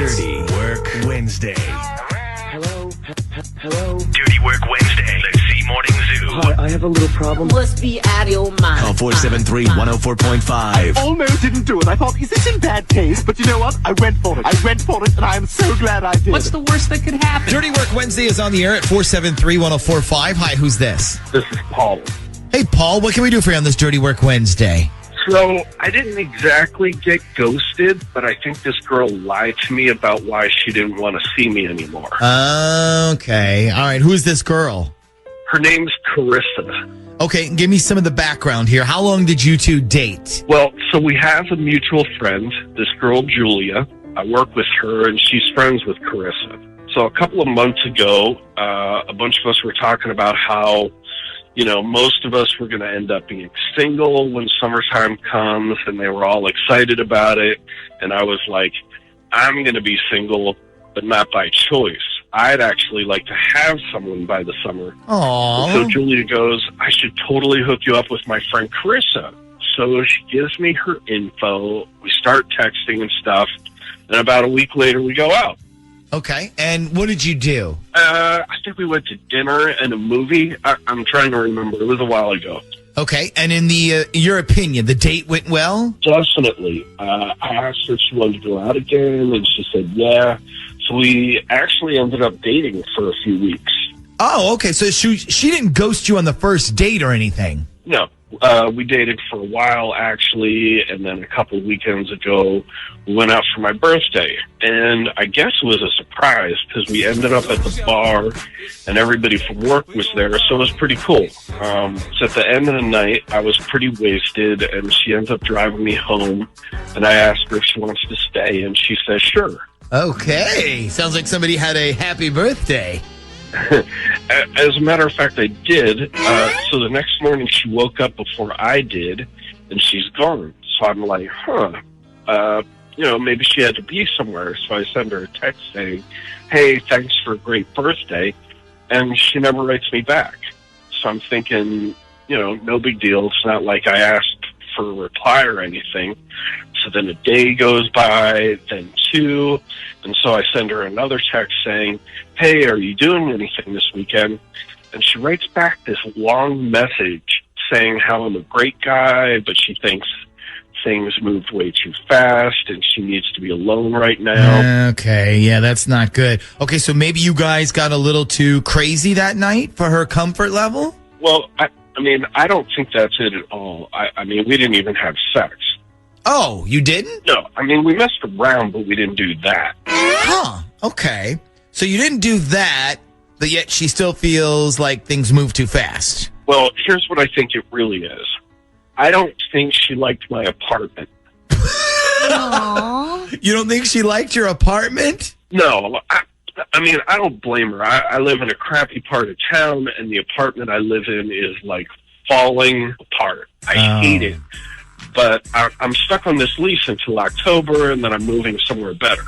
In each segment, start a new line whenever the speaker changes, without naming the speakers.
Dirty Work Wednesday.
Hello?
Dirty Work Wednesday. The Z Morning Zoo.
Hi, I have a little problem.
Must be out of your mind.
Call 473-104.5.
Almost didn't do it. I thought, is this in bad taste? But you know what? I went for it, and I am so glad I did.
What's the worst that could happen?
Dirty Work Wednesday is on the air at 473-1045. Hi, who's this?
This is Paul.
Hey, Paul, what can we do for you on this Dirty Work Wednesday?
So I didn't exactly get ghosted, but I think this girl lied to me about why she didn't want to see me anymore.
Okay. All right. Who is this girl?
Her name's Carissa.
Okay. Give me some of the background here. How long did you two date?
Well, so we have a mutual friend, this girl, Julia. I work with her, and she's friends with Carissa. So a couple of months ago, a bunch of us were talking about how, you know, most of us were going to end up being single when summertime comes, and they were all excited about it. And I was like, I'm going to be single, but not by choice. I'd actually like to have someone by the summer.
Aww.
So Julia goes, I should totally hook you up with my friend Carissa. So she gives me her info. We start texting and stuff. And about a week later, we go out.
Okay. And what did you do?
I think we went to dinner and a movie. I'm trying to remember. It was a while ago.
Okay. And in your opinion, the date went well?
Definitely. I asked her if she wanted to go out again, and she said yeah. So we actually ended up dating for a few weeks.
Oh, okay. So she didn't ghost you on the first date or anything?
No. We dated for a while, actually, and then a couple of weekends ago, we went out for my birthday. And I guess it was a surprise because we ended up at the bar, and everybody from work was there, so it was pretty cool. So at the end of the night, I was pretty wasted, and she ends up driving me home, and I asked her if she wants to stay, and she says sure.
Okay. Sounds like somebody had a happy birthday.
As a matter of fact, I did. So the next morning she woke up before I did, and she's gone. So I'm like, maybe she had to be somewhere. So I send her a text saying, hey, thanks for a great birthday. And she never writes me back. So I'm thinking, no big deal. It's not like I asked for a reply or anything. So then a day goes by, then two, and so I send her another text saying, hey, are you doing anything this weekend? And she writes back this long message saying how I'm a great guy, but she thinks things moved way too fast and she needs to be alone right now.
Okay, yeah, that's not good. Okay, so maybe you guys got a little too crazy that night for her comfort level?
Well, I don't think that's it at all. We didn't even have sex.
Oh, you didn't?
No, we messed around, but we didn't do that.
Huh, okay. So you didn't do that, but yet she still feels like things move too fast.
Well, here's what I think it really is. I don't think she liked my apartment.
Aww. You don't think she liked your apartment?
No, I don't blame her. I live in a crappy part of town, and the apartment I live in is, falling apart. I hate it. But I'm stuck on this lease until October, and then I'm moving somewhere better.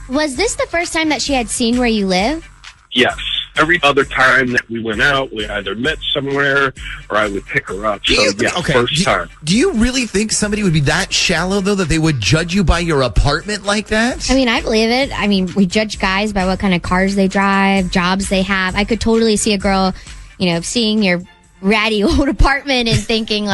Was this the first time that she had seen where you live?
Yes. Every other time that we went out, we either met somewhere or I would pick her up. First time.
Do you really think somebody would be that shallow, though, that they would judge you by your apartment like that?
I believe it. We judge guys by what kind of cars they drive, jobs they have. I could totally see a girl, seeing your ratty old apartment and thinking,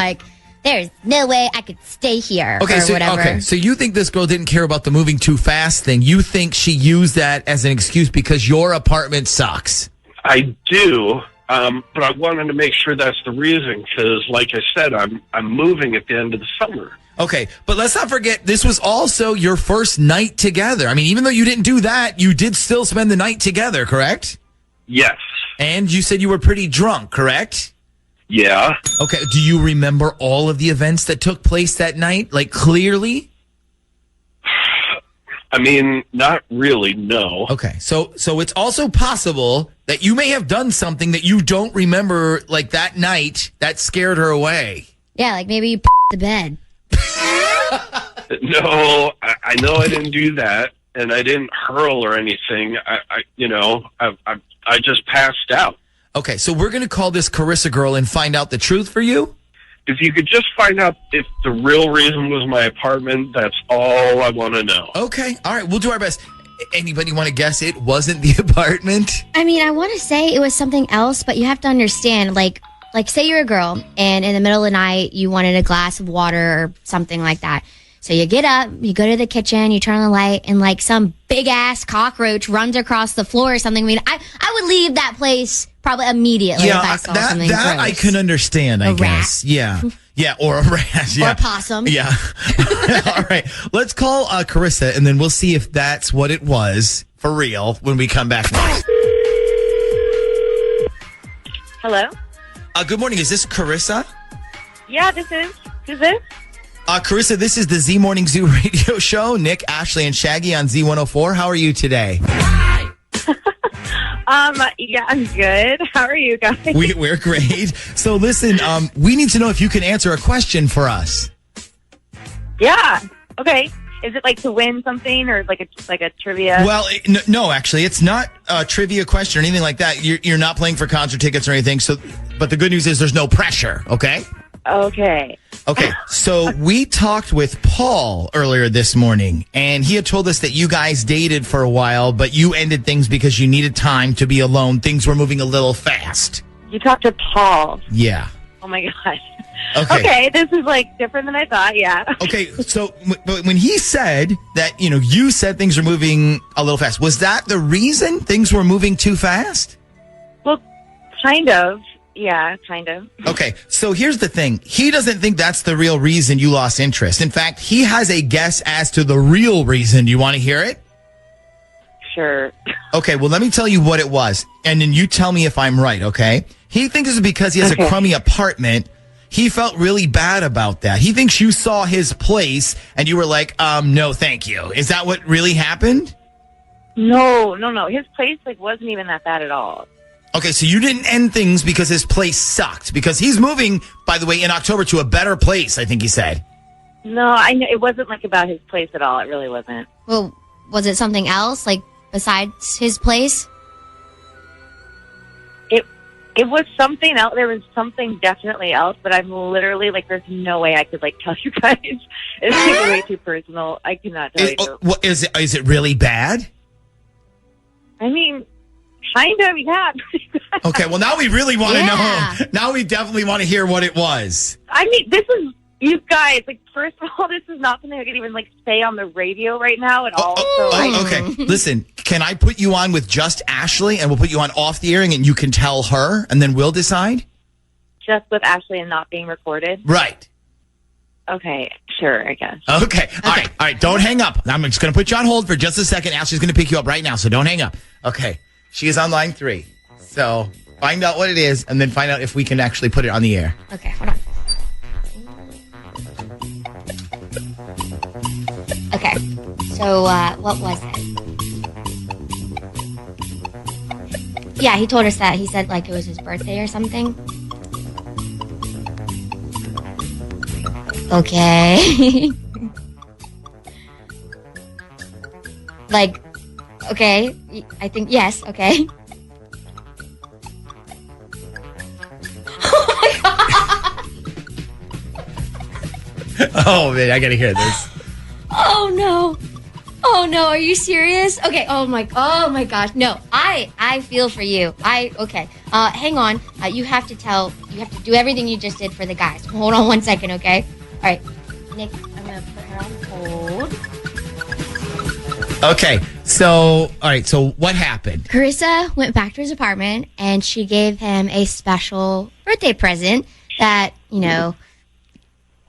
there's no way I could stay here or whatever.
Okay, so you think this girl didn't care about the moving too fast thing. You think she used that as an excuse because your apartment sucks.
I do, but I wanted to make sure that's the reason because, like I said, I'm moving at the end of the summer.
Okay, but let's not forget, this was also your first night together. Even though you didn't do that, you did still spend the night together, correct?
Yes.
And you said you were pretty drunk, correct?
Yeah.
Okay, do you remember all of the events that took place that night, clearly?
Not really, no.
Okay, so it's also possible that you may have done something that you don't remember, that night, that scared her away.
Yeah, maybe you the bed.
No, I know I didn't do that, and I didn't hurl or anything. I just passed out.
Okay, so we're going to call this Carissa girl and find out the truth for you?
If you could just find out if the real reason was my apartment, that's all I want to know.
Okay, all right, we'll do our best. Anybody want to guess it wasn't the apartment?
I mean, I want to say it was something else, but you have to understand, like say you're a girl and in the middle of the night you wanted a glass of water or something like that. So you get up, you go to the kitchen, you turn on the light, and like some big ass cockroach runs across the floor or something. I mean, I would leave that place probably immediately if I saw something
that
gross.
I can understand, I
A
guess.
rat.
Yeah. Yeah, or a rat. Yeah.
Or a possum.
Yeah. All right. Let's call Carissa, and then we'll see if that's what it was for real when we come back next.
Hello?
Good morning. Is this Carissa?
Yeah, this is. Who's this?
Carissa, this is the Z Morning Zoo radio show. Nick, Ashley, and Shaggy on Z104. How are you today?
Yeah, I'm good. How are you guys?
We're great. So listen, we need to know if you can answer a question for us.
Yeah. Okay. Is it like to win something or like a trivia?
Well, no, actually, it's not a trivia question or anything like that. You're not playing for concert tickets or anything. So, but the good news is there's no pressure. Okay.
Okay.
Okay. So we talked with Paul earlier this morning, and he had told us that you guys dated for a while, but you ended things because you needed time to be alone. Things were moving a little fast.
You talked to Paul.
Yeah.
Oh my gosh.
Okay.
Okay, this is like different than I thought. Yeah.
Okay, so but when he said that, you said things were moving a little fast, was that the reason things were moving too fast?
Well, kind of. Yeah, kind of.
Okay, so here's the thing. He doesn't think that's the real reason you lost interest. In fact, he has a guess as to the real reason. Do you want to hear it?
Sure.
Okay, well, let me tell you what it was, and then you tell me if I'm right, okay? He thinks it's because he has a crummy apartment. He felt really bad about that. He thinks you saw his place, and you were like, no, thank you. Is that what really happened?
No. His place wasn't even that bad at all.
Okay, so you didn't end things because his place sucked. Because he's moving, by the way, in October to a better place, I think he said.
No, I know it wasn't about his place at all. It really wasn't.
Well, was it something else, besides his place?
It was something else. There was something definitely else, but I'm literally there's no way I could tell you guys. It's way too personal. I cannot tell you.
Is it really bad?
I mean, kind of, yeah.
Okay, well, now we really want to
Yeah.
know. Now we definitely want to hear what it was.
I mean, this is, you guys, first of all, this is not something I could even, say on the radio right now at all.
Okay. Listen, can I put you on with just Ashley, and we'll put you on off the air, and you can tell her, and then we'll decide?
Just with Ashley and not being recorded?
Right.
Okay, sure, I guess.
Okay. All right. Don't hang up. I'm just going to put you on hold for just a second. Ashley's going to pick you up right now, so don't hang up. Okay. She is on line 3. So find out what it is, and then find out if we can actually put it on the air.
Okay, hold on. Okay, so what was it? Yeah, he told us that. He said it was his birthday or something. Okay. Okay, I think, yes, okay.
Oh, man, I got to hear this.
Oh no, are you serious? Okay, oh my gosh. No, I feel for you. Okay. Hang on. You have to do everything you just did for the guys. Hold on 1 second, okay? All right. Nick, I'm going to put her on hold.
Okay. So what happened?
Carissa went back to his apartment and she gave him a special birthday present that,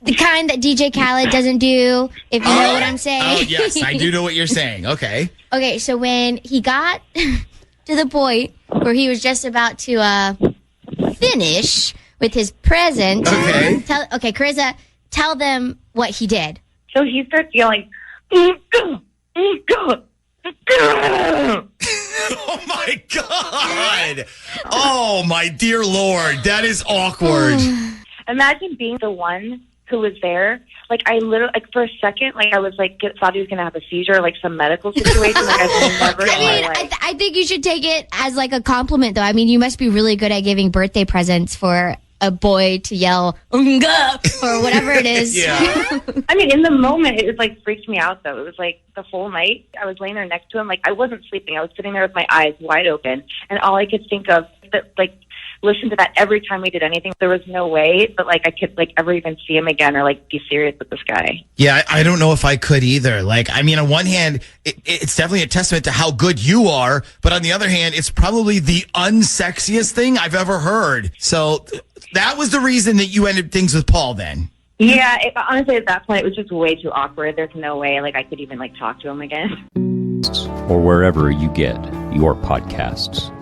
the kind that DJ Khaled doesn't do, if you know what I'm saying.
Oh, yes, I do know what you're saying. Okay.
Okay, so when he got to the point where he was just about to finish with his present,
okay,
Carissa, tell them what he did.
So he starts yelling,
oh my God! Oh my dear Lord, that is awkward.
Imagine being the one who was there. I literally, for a second, I was thought he was going to have a seizure, some medical situation. I've never in my life.
I think you should take it as a compliment, though. I mean, you must be really good at giving birthday presents for a boy to yell "Unga" or whatever it is.
Yeah.
I mean, in the moment, it was like freaked me out though. It was like the whole night I was laying there next to him. Like I wasn't sleeping. I was sitting there with my eyes wide open, and all I could think of that like listen to that every time we did anything. There was no way that like I could like ever even see him again or like be serious with this guy.
Yeah, I don't know if I could either. Like, I mean, on one hand, it's definitely a testament to how good you are, but on the other hand, it's probably the unsexiest thing I've ever heard. So that was the reason that you ended things with Paul then.
Yeah, honestly, at that point, it was just way too awkward. There's no way like I could even like talk to him again.
Or wherever you get your podcasts.